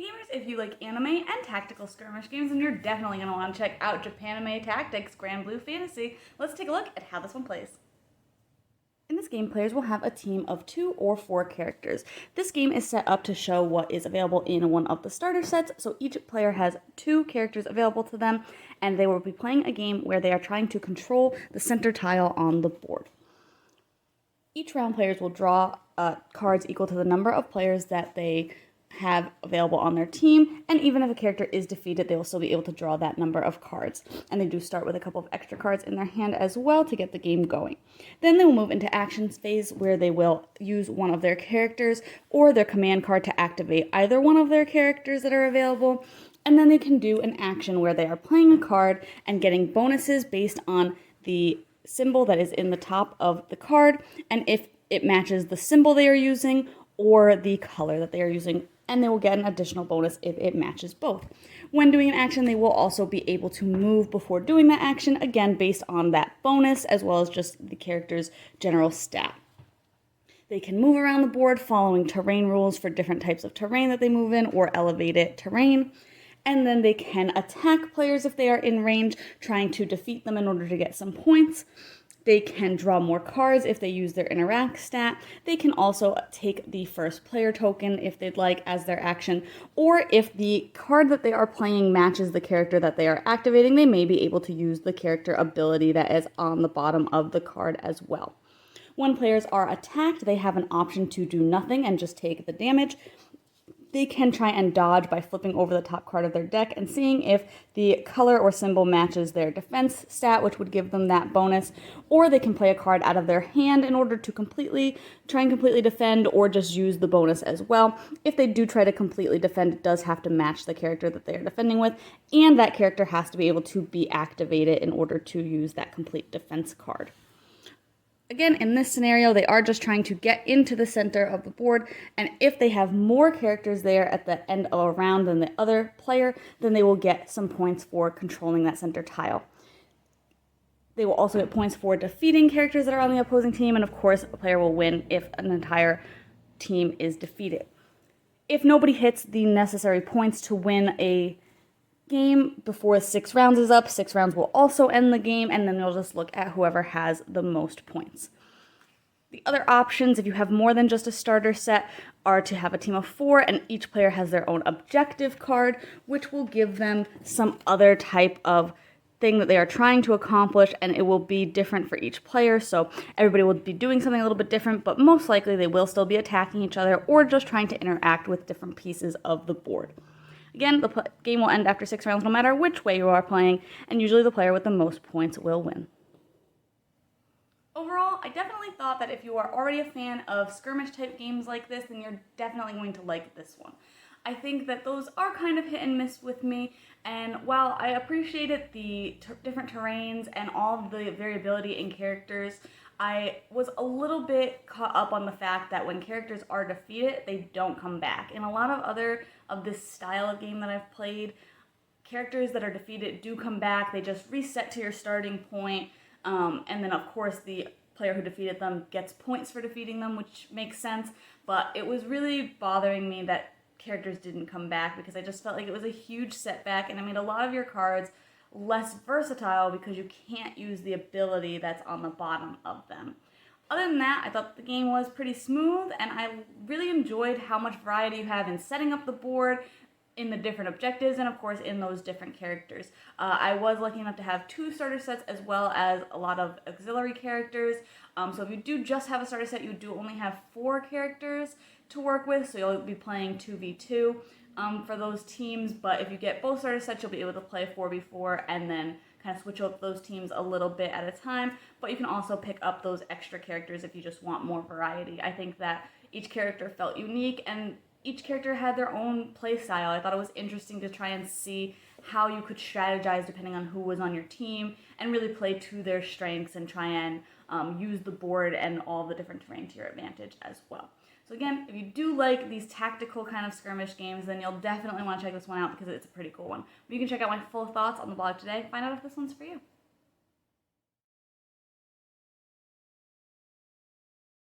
Hey gamers, if you like anime and tactical skirmish games, then you're definitely going to want to check out Japanime Tactics Granblue Fantasy. Let's take a look at how this one plays. In this game, players will have a team of 2 or 4 characters. This game is set up to show what is available in one of the starter sets, so each player has 2 characters available to them, and they will be playing a game where they are trying to control the center tile on the board. Each round, players will draw cards equal to the number of players that they have available on their team, and even if a character is defeated, they will still be able to draw that number of cards. And they do start with a couple of extra cards in their hand as well to get the game going. Then they will move into actions phase, where they will use one of their characters or their command card to activate either one of their characters that are available, and then they can do an action where they are playing a card and getting bonuses based on the symbol that is in the top of the card, and if it matches the symbol they are using or the color that they are using, and they will get an additional bonus if it matches both. When doing an action, they will also be able to move before doing that action, again based on that bonus as well as just the character's general stat. They can move around the board following terrain rules for different types of terrain that they move in or elevated terrain. And then they can attack players if they are in range, trying to defeat them in order to get some points. They can draw more cards if they use their interact stat. They can also take the first player token if they'd like as their action, or if the card that they are playing matches the character that they are activating, they may be able to use the character ability that is on the bottom of the card as well. When players are attacked, they have an option to do nothing and just take the damage. They can try and dodge by flipping over the top card of their deck and seeing if the color or symbol matches their defense stat, which would give them that bonus, or they can play a card out of their hand in order to completely defend, or just use the bonus as well. If they do try to completely defend, it does have to match the character that they are defending with, and that character has to be able to be activated in order to use that complete defense card. Again, in this scenario, they are just trying to get into the center of the board, and if they have more characters there at the end of a round than the other player, then they will get some points for controlling that center tile. They will also get points for defeating characters that are on the opposing team, and of course, a player will win if an entire team is defeated. If nobody hits the necessary points to win a game before 6 rounds is up, 6 rounds will also end the game, and then they'll just look at whoever has the most points. The other options, if you have more than just a starter set, are to have a team of 4, and each player has their own objective card, which will give them some other type of thing that they are trying to accomplish, and it will be different for each player, so everybody will be doing something a little bit different, but most likely they will still be attacking each other or just trying to interact with different pieces of the board. Again, the game will end after 6 rounds no matter which way you are playing, and usually the player with the most points will win. Overall, I definitely thought that if you are already a fan of skirmish type games like this, then you're definitely going to like this one. I think that those are kind of hit and miss with me, and while I appreciated the different terrains and all of the variability in characters, I was a little bit caught up on the fact that when characters are defeated, they don't come back. In a lot of other of this style of game that I've played, characters that are defeated do come back. They just reset to your starting point, and then of course the player who defeated them gets points for defeating them, which makes sense, but it was really bothering me that characters didn't come back because I just felt like it was a huge setback, and it made a lot of your cards less versatile because you can't use the ability that's on the bottom of them. Other than that, I thought the game was pretty smooth, and I really enjoyed how much variety you have in setting up the board, in the different objectives, and of course in those different characters. I was lucky enough to have 2 starter sets as well as a lot of auxiliary characters. So if you do just have a starter set, you do only have 4 characters to work with, so you'll be playing 2v2 for those teams, but if you get both starter sets, you'll be able to play 4v4 and then kind of switch up those teams a little bit at a time, but you can also pick up those extra characters if you just want more variety. I think that each character felt unique, and each character had their own play style. I thought it was interesting to try and see how you could strategize depending on who was on your team and really play to their strengths and try and use the board and all the different terrain to your advantage as well. So again, if you do like these tactical kind of skirmish games, then you'll definitely want to check this one out because it's a pretty cool one. But you can check out my full thoughts on the blog today. Find out if this one's for you.